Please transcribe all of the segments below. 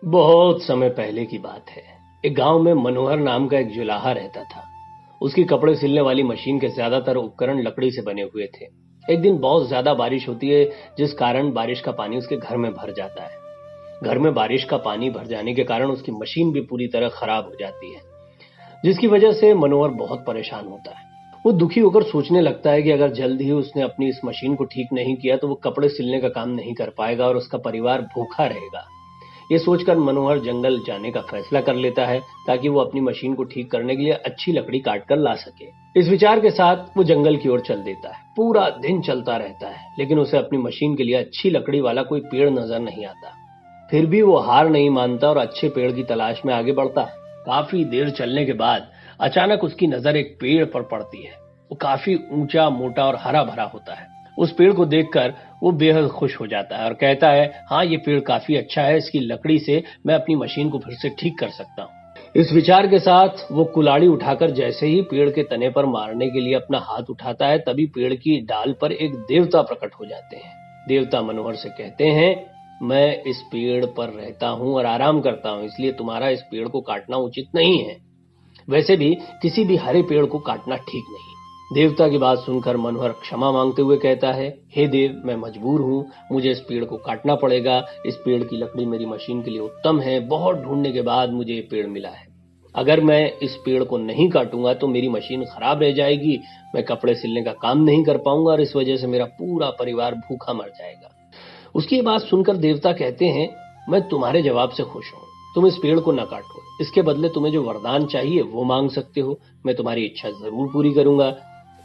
बहुत समय पहले की बात है। एक गांव में मनोहर नाम का एक जुलाहा रहता था। उसकी कपड़े सिलने वाली मशीन के ज्यादातर उपकरण लकड़ी से बने हुए थे। एक दिन बहुत ज्यादा बारिश होती है, जिस कारण बारिश का पानी उसके घर में भर जाता है। घर में बारिश का पानी भर जाने के कारण उसकी मशीन भी पूरी तरह खराब हो जाती है, जिसकी वजह से मनोहर बहुत परेशान होता है। वो दुखी होकर सोचने लगता है कि अगर जल्द ही उसने अपनी इस मशीन को ठीक नहीं किया तो वो कपड़े सिलने का काम नहीं कर पाएगा और उसका परिवार भूखा रहेगा। ये सोचकर मनोहर जंगल जाने का फैसला कर लेता है, ताकि वो अपनी मशीन को ठीक करने के लिए अच्छी लकड़ी काट कर ला सके। इस विचार के साथ वो जंगल की ओर चल देता है। पूरा दिन चलता रहता है, लेकिन उसे अपनी मशीन के लिए अच्छी लकड़ी वाला कोई पेड़ नजर नहीं आता। फिर भी वो हार नहीं मानता और अच्छे पेड़ की तलाश में आगे बढ़ता है। काफी देर चलने के बाद अचानक उसकी नजर एक पेड़ पर पड़ती है। वो काफी ऊंचा, मोटा और हरा भरा होता है। उस पेड़ को देखकर वो बेहद खुश हो जाता है और कहता है, हाँ, ये पेड़ काफी अच्छा है, इसकी लकड़ी से मैं अपनी मशीन को फिर से ठीक कर सकता हूँ। इस विचार के साथ वो कुल्हाड़ी उठाकर जैसे ही पेड़ के तने पर मारने के लिए अपना हाथ उठाता है, तभी पेड़ की डाल पर एक देवता प्रकट हो जाते हैं। देवता मनोहर से कहते हैं, मैं इस पेड़ पर रहता हूँ और आराम करता हूँ, इसलिए तुम्हारा इस पेड़ को काटना उचित नहीं है। वैसे भी किसी भी हरे पेड़ को काटना ठीक नहीं। देवता की बात सुनकर मनोहर क्षमा मांगते हुए कहता है, हे देव, मैं मजबूर हूँ, मुझे इस पेड़ को काटना पड़ेगा। इस पेड़ की लकड़ी मेरी मशीन के लिए उत्तम है। बहुत ढूंढने के बाद मुझे ये पेड़ मिला है। अगर मैं इस पेड़ को नहीं काटूंगा तो मेरी मशीन खराब रह जाएगी, मैं कपड़े सिलने का काम नहीं कर पाऊंगा और इस वजह से मेरा पूरा परिवार भूखा मर जाएगा। उसकी ये बात सुनकर देवता कहते हैं, मैं तुम्हारे जवाब से खुश हूं। तुम इस पेड़ को न काटो, इसके बदले तुम्हें जो वरदान चाहिए वो मांग सकते हो। मैं तुम्हारी इच्छा जरूर पूरी करूंगा।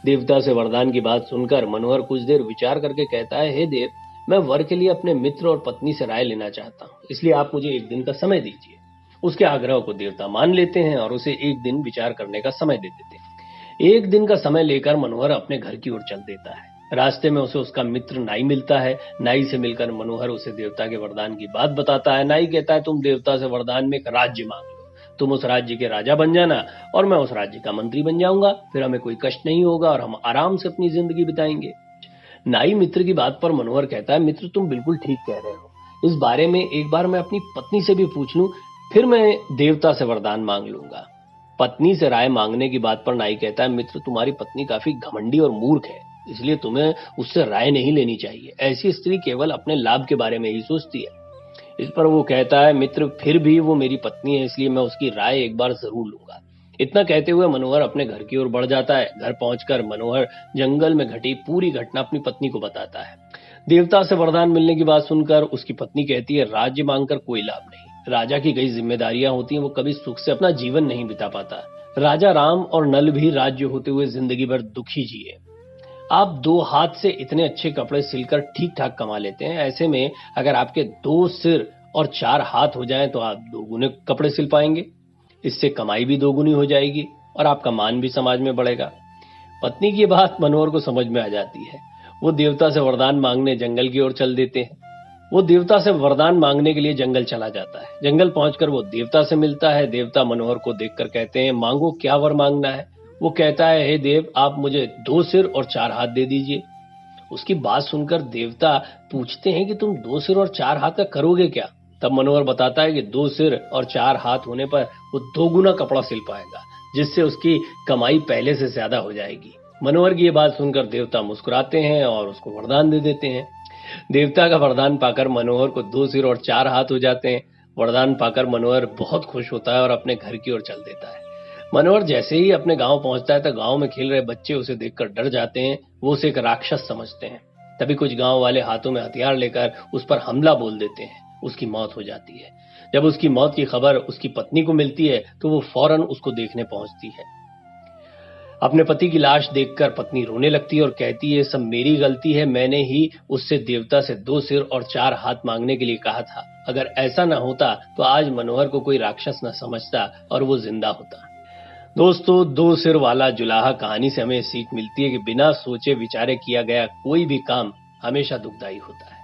देवता से वरदान की बात सुनकर मनोहर कुछ देर विचार करके कहता है, हे देव, मैं वर के लिए अपने मित्र और पत्नी से राय लेना चाहता हूँ, इसलिए आप मुझे एक दिन का समय दीजिए। उसके आग्रह को देवता मान लेते हैं और उसे एक दिन विचार करने का समय दे देते हैं। एक दिन का समय लेकर मनोहर अपने घर की ओर चल देता है। रास्ते में उसे उसका मित्र नाई मिलता है। नाई से मिलकर मनोहर उसे देवता के वरदान की बात बताता है। नाई कहता है, तुम देवता से वरदान में एक राज्य मांग लो। तुम उस राज्य के राजा बन जाना और मैं उस राज्य का मंत्री बन जाऊंगा। फिर हमें कोई कष्ट नहीं होगा और हम आराम से अपनी जिंदगी बिताएंगे। नाई मित्र की बात पर मनोहर कहता है, मित्र, तुम बिल्कुल ठीक कह रहे हो। इस बारे में एक बार मैं अपनी पत्नी से भी पूछ लूं, फिर मैं देवता से वरदान मांग लूंगा। पत्नी से राय मांगने की बात पर नाई कहता है, मित्र, तुम्हारी पत्नी काफी घमंडी और मूर्ख है, इसलिए तुम्हें उससे राय नहीं लेनी चाहिए। ऐसी स्त्री केवल अपने लाभ के बारे में ही सोचती है। इस पर वो कहता है, मित्र, फिर भी वो मेरी पत्नी है, इसलिए मैं उसकी राय एक बार जरूर लूंगा। इतना कहते हुए मनोहर अपने घर की ओर बढ़ जाता है। घर पहुंचकर मनोहर जंगल में घटी पूरी घटना अपनी पत्नी को बताता है। देवता से वरदान मिलने की बात सुनकर उसकी पत्नी कहती है, राज्य मांगकर कोई लाभ नहीं। राजा की कई जिम्मेदारियां होती हैं, वो कभी सुख से अपना जीवन नहीं बिता पाता। राजा राम और नल भी राज्य होते हुए जिंदगी भर दुखी जिए। आप दो हाथ से इतने अच्छे कपड़े सिलकर ठीक ठाक कमा लेते हैं, ऐसे में अगर आपके दो सिर और चार हाथ हो जाएं तो आप दोगुने कपड़े सिल पाएंगे। इससे कमाई भी दोगुनी हो जाएगी और आपका मान भी समाज में बढ़ेगा। पत्नी की बात मनोहर को समझ में आ जाती है। वो देवता से वरदान मांगने जंगल की ओर चल देते हैं। वो देवता से वरदान मांगने के लिए जंगल चला जाता है। जंगल पहुंचकर वो देवता से मिलता है। देवता मनोहर को देखकर कहते हैं, मांगो, क्या वर मांगना है। वो कहता है, हे देव, आप मुझे दो सिर और चार हाथ दे दीजिए। उसकी बात सुनकर देवता पूछते हैं कि तुम दो सिर और चार हाथ का करोगे क्या। तब मनोहर बताता है कि दो सिर और चार हाथ होने पर वो दोगुना कपड़ा सिल पाएगा, जिससे उसकी कमाई पहले से ज्यादा हो जाएगी। मनोहर की ये बात सुनकर देवता मुस्कुराते हैं और उसको वरदान दे देते हैं। देवता का वरदान पाकर मनोहर को दो सिर और चार हाथ हो जाते हैं। वरदान पाकर मनोहर बहुत खुश होता है और अपने घर की ओर चल देता है। मनोहर जैसे ही अपने गांव पहुंचता है तो गांव में खेल रहे बच्चे उसे देखकर डर जाते हैं। वो उसे एक राक्षस समझते हैं। तभी कुछ गांव वाले हाथों में हथियार लेकर उस पर हमला बोल देते हैं। उसकी मौत हो जाती है। जब उसकी मौत की खबर उसकी पत्नी को मिलती है तो वो फौरन उसको देखने पहुंचती है। अपने पति की लाश देखकर पत्नी रोने लगती है और कहती है, सब मेरी गलती है, मैंने ही उससे देवता से दो सिर और चार हाथ मांगने के लिए कहा था। अगर ऐसा न होता तो आज मनोहर को कोई राक्षस न समझता और वो जिंदा होता। दोस्तों, दो सिर वाला जुलाहा कहानी से हमें सीख मिलती है कि बिना सोचे विचारे किया गया कोई भी काम हमेशा दुखदाई होता है।